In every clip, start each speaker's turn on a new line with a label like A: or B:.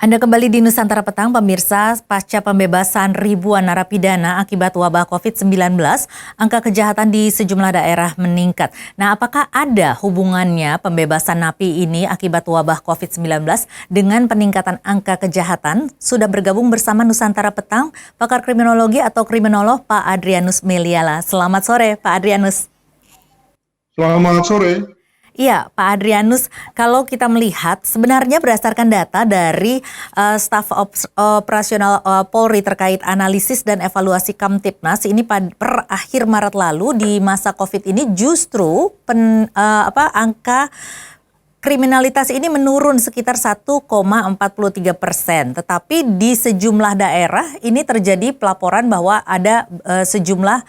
A: Anda kembali di Nusantara Petang, pemirsa. Pasca pembebasan ribuan narapidana akibat wabah COVID-19, angka kejahatan di sejumlah daerah meningkat. Nah, apakah ada hubungannya pembebasan napi ini akibat wabah COVID-19 dengan peningkatan angka kejahatan? Sudah bergabung bersama Nusantara Petang, pakar kriminologi atau kriminolog Pak Adrianus Meliala. Selamat sore, Pak Adrianus.
B: Selamat sore.
A: Iya, Pak Adrianus, kalau kita melihat sebenarnya berdasarkan data dari staf operasional Polri terkait analisis dan evaluasi Kamtibnas, ini per akhir Maret lalu di masa COVID ini justru angka kriminalitas ini menurun sekitar 1,43%. Tetapi di sejumlah daerah ini terjadi pelaporan bahwa ada sejumlah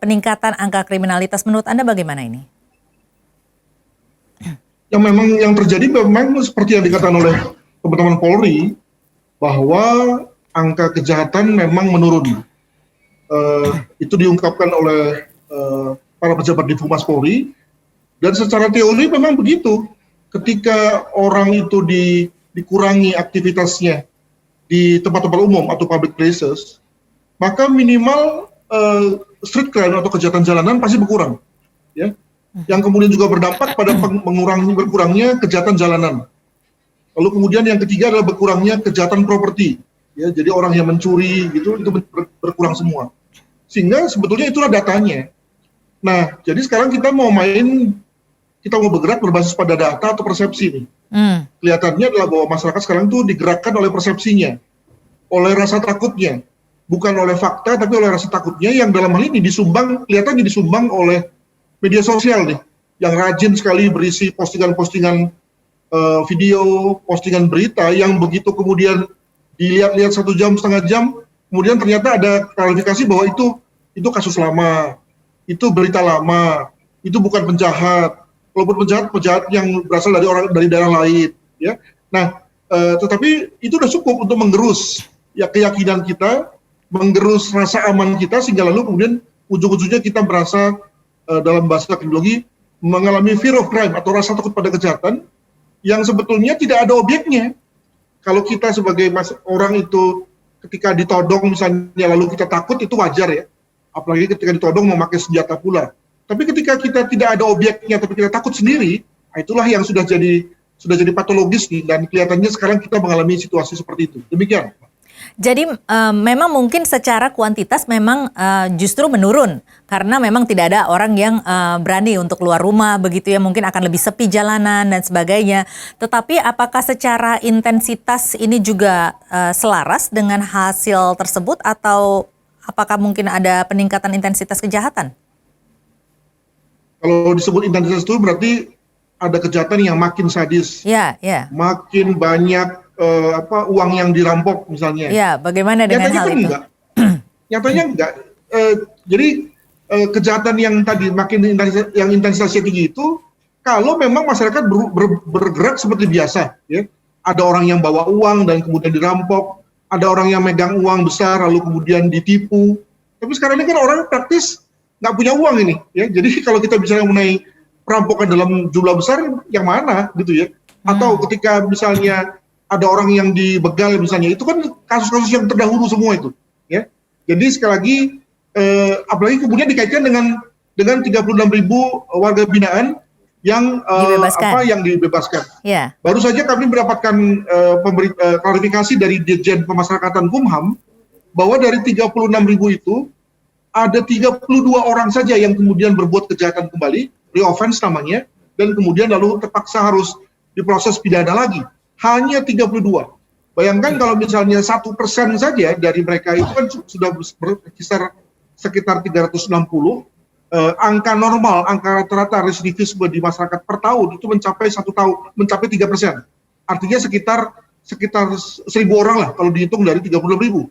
A: peningkatan angka kriminalitas. Menurut Anda bagaimana ini?
B: Yang terjadi memang seperti yang dikatakan oleh teman-teman Polri, bahwa angka kejahatan memang menurun. Itu diungkapkan oleh para pejabat di Humas Polri, dan secara teori memang begitu. Ketika orang itu dikurangi aktivitasnya di tempat-tempat umum atau public places, maka minimal street crime atau kejahatan jalanan pasti berkurang, ya. Yang kemudian juga berdampak pada berkurangnya kejahatan jalanan. Lalu kemudian yang ketiga adalah berkurangnya kejahatan properti. Ya, jadi orang yang mencuri gitu itu berkurang semua. Sehingga sebetulnya itulah datanya. Nah, jadi sekarang kita mau bergerak berbasis pada data atau persepsi nih. Kelihatannya adalah bahwa masyarakat sekarang tuh digerakkan oleh persepsinya, oleh rasa takutnya, bukan oleh fakta tapi oleh rasa takutnya, yang dalam hal ini kelihatannya disumbang oleh media sosial nih, yang rajin sekali berisi postingan-postingan video, postingan berita yang begitu kemudian dilihat-lihat 1 jam, setengah jam, kemudian ternyata ada klarifikasi bahwa itu kasus lama, itu berita lama, itu bukan penjahat, walaupun penjahat yang berasal dari daerah lain, ya. Nah, tetapi itu sudah cukup untuk menggerus ya keyakinan kita, menggerus rasa aman kita, sehingga lalu kemudian ujung-ujungnya kita merasa dalam bahasa kriminologi mengalami fear of crime atau rasa takut pada kejahatan yang sebetulnya tidak ada objeknya. Kalau kita sebagai orang itu ketika ditodong misalnya lalu kita takut, itu wajar ya. Apalagi ketika ditodong memakai senjata pula. Tapi ketika kita tidak ada objeknya tapi kita takut sendiri, itulah yang sudah jadi patologis nih, dan kelihatannya sekarang kita mengalami situasi seperti itu. Demikian.
A: Jadi memang mungkin secara kuantitas memang justru menurun karena memang tidak ada orang yang berani untuk keluar rumah begitu ya, mungkin akan lebih sepi jalanan dan sebagainya. Tetapi apakah secara intensitas ini juga selaras dengan hasil tersebut, atau apakah mungkin ada peningkatan intensitas kejahatan?
B: Kalau disebut intensitas itu berarti ada kejahatan yang makin sadis, makin banyak uang yang dirampok misalnya.
A: Ya, bagaimana dengan hal itu?
B: Nyatanya enggak. Jadi kejahatan yang tadi yang intensitasnya tinggi itu, kalau memang masyarakat bergerak seperti biasa, ya. Ada orang yang bawa uang dan kemudian dirampok, ada orang yang megang uang besar lalu kemudian ditipu. Tapi sekarang ini kan orang praktis nggak punya uang ini, ya. Jadi kalau kita bicara mengenai perampokan dalam jumlah besar, yang mana gitu ya? Atau ketika misalnya ada orang yang dibegal misalnya, itu kan kasus-kasus yang terdahulu semua itu, ya. Jadi sekali lagi, apalagi kemudian dikaitkan dengan 36.000 warga binaan yang dibebaskan.
A: Yeah.
B: Baru saja kami mendapatkan klarifikasi dari Dirjen Pemasyarakatan Kumham bahwa dari 36.000 itu ada 32 orang saja yang kemudian berbuat kejahatan kembali, re-offense namanya, dan kemudian lalu terpaksa harus diproses pidana lagi. Hanya 32. Bayangkan kalau misalnya 1% saja dari mereka itu kan sudah berkisar sekitar 360. Angka normal, angka rata-rata residivisme di masyarakat per tahun itu mencapai 3%. Artinya sekitar 1.000 orang lah kalau dihitung dari 36.000.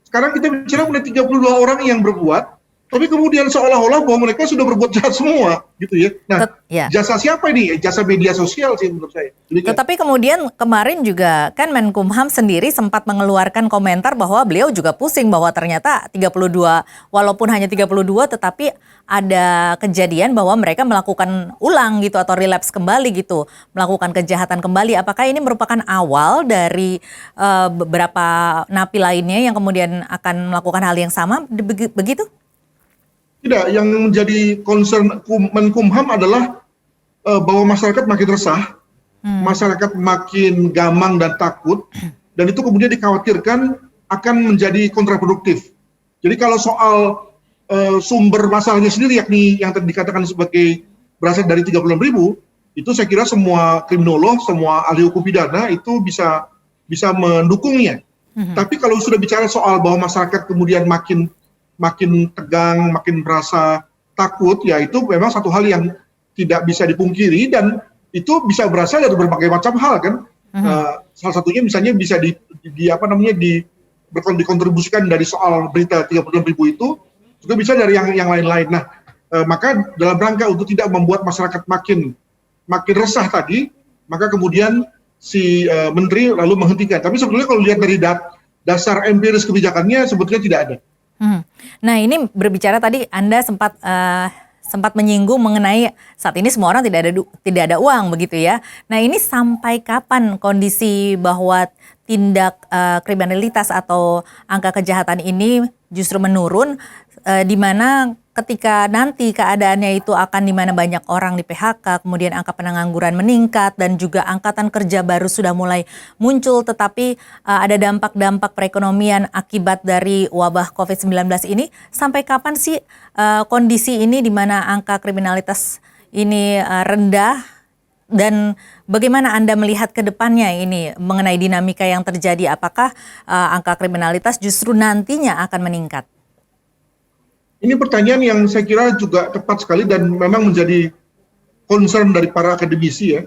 B: Sekarang kita bicara mengenai 32 orang yang berbuat, Tapi kemudian seolah-olah bahwa mereka sudah berbuat jahat semua, gitu ya. Nah,
A: Ya.
B: jasa siapa ini? Jasa media sosial sih menurut saya. Demikian.
A: Tetapi kemudian kemarin juga kan Menkumham sendiri sempat mengeluarkan komentar bahwa beliau juga pusing bahwa ternyata 32, walaupun hanya 32 tetapi ada kejadian bahwa mereka melakukan ulang gitu atau relapse kembali gitu, melakukan kejahatan kembali. Apakah ini merupakan awal dari beberapa napi lainnya yang kemudian akan melakukan hal yang sama begitu?
B: Tidak, yang menjadi concern Menkumham adalah bahwa masyarakat makin resah, masyarakat makin gamang dan takut, dan itu kemudian dikhawatirkan akan menjadi kontraproduktif. Jadi kalau soal sumber masalahnya sendiri, yakni yang tadi dikatakan sebagai berasal dari 36.000, itu saya kira semua kriminolog, semua ahli hukum pidana itu bisa mendukungnya. Tapi kalau sudah bicara soal bahwa masyarakat kemudian makin tegang, makin merasa takut, ya itu memang satu hal yang tidak bisa dipungkiri dan itu bisa berasal dari berbagai macam hal kan. Salah satunya misalnya bisa dikontribusikan dari soal berita 36.000 itu, juga bisa dari yang lain-lain. Nah, maka dalam rangka untuk tidak membuat masyarakat makin resah tadi, maka kemudian si menteri lalu menghentikan. Tapi sebetulnya kalau lihat dari dasar empiris kebijakannya sebetulnya tidak ada.
A: Nah, ini berbicara tadi Anda sempat menyinggung mengenai saat ini semua orang tidak ada uang begitu ya. Nah, ini sampai kapan kondisi bahwa tindak kriminalitas atau angka kejahatan ini justru menurun, di mana ketika nanti keadaannya itu akan di mana banyak orang di PHK, kemudian angka pengangguran meningkat dan juga angkatan kerja baru sudah mulai muncul, tetapi ada dampak-dampak perekonomian akibat dari wabah COVID-19 ini. Sampai kapan sih kondisi ini di mana angka kriminalitas ini rendah, dan bagaimana Anda melihat ke depannya ini mengenai dinamika yang terjadi? Apakah angka kriminalitas justru nantinya akan meningkat?
B: Ini pertanyaan yang saya kira juga tepat sekali dan memang menjadi concern dari para akademisi ya.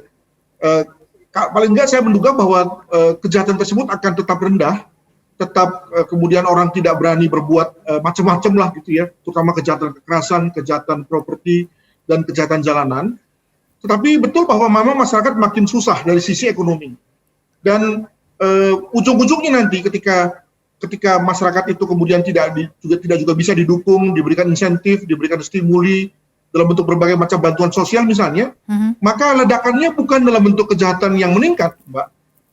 B: Paling enggak saya menduga bahwa kejahatan tersebut akan tetap rendah, tetap kemudian orang tidak berani berbuat macam-macam lah gitu ya, terutama kejahatan kekerasan, kejahatan properti, dan kejahatan jalanan. Tetapi betul bahwa memang masyarakat makin susah dari sisi ekonomi. Dan ujung-ujungnya nanti ketika masyarakat itu kemudian tidak juga bisa didukung, diberikan insentif, diberikan stimuli dalam bentuk berbagai macam bantuan sosial misalnya, maka ledakannya bukan dalam bentuk kejahatan yang meningkat, Mbak,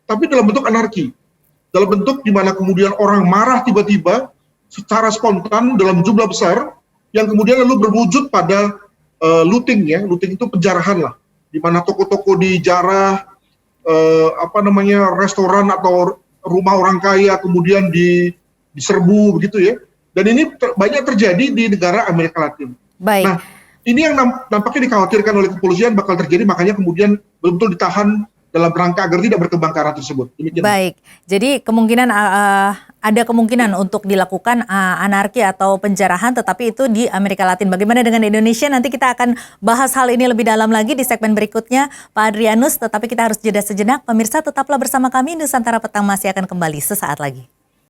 B: tapi dalam bentuk anarki. Dalam bentuk di mana kemudian orang marah tiba-tiba secara spontan dalam jumlah besar yang kemudian lalu berwujud pada looting ya. Looting itu penjarahan lah, di mana toko-toko dijarah, restoran atau rumah orang kaya kemudian diserbu begitu ya. Dan ini banyak terjadi di negara Amerika Latin.
A: Baik.
B: Nah, ini yang nampaknya dikhawatirkan oleh kepolisian bakal terjadi, makanya kemudian betul-betul ditahan dalam rangka agar tidak berkembang ke arah tersebut. Demikian.
A: Baik, jadi ada kemungkinan untuk dilakukan anarki atau penjarahan, tetapi itu di Amerika Latin. Bagaimana dengan Indonesia? Nanti kita akan bahas hal ini lebih dalam lagi di segmen berikutnya, Pak Adrianus. Tetapi kita harus jeda sejenak. Pemirsa, tetaplah bersama kami. Nusantara Petang masih akan kembali sesaat lagi.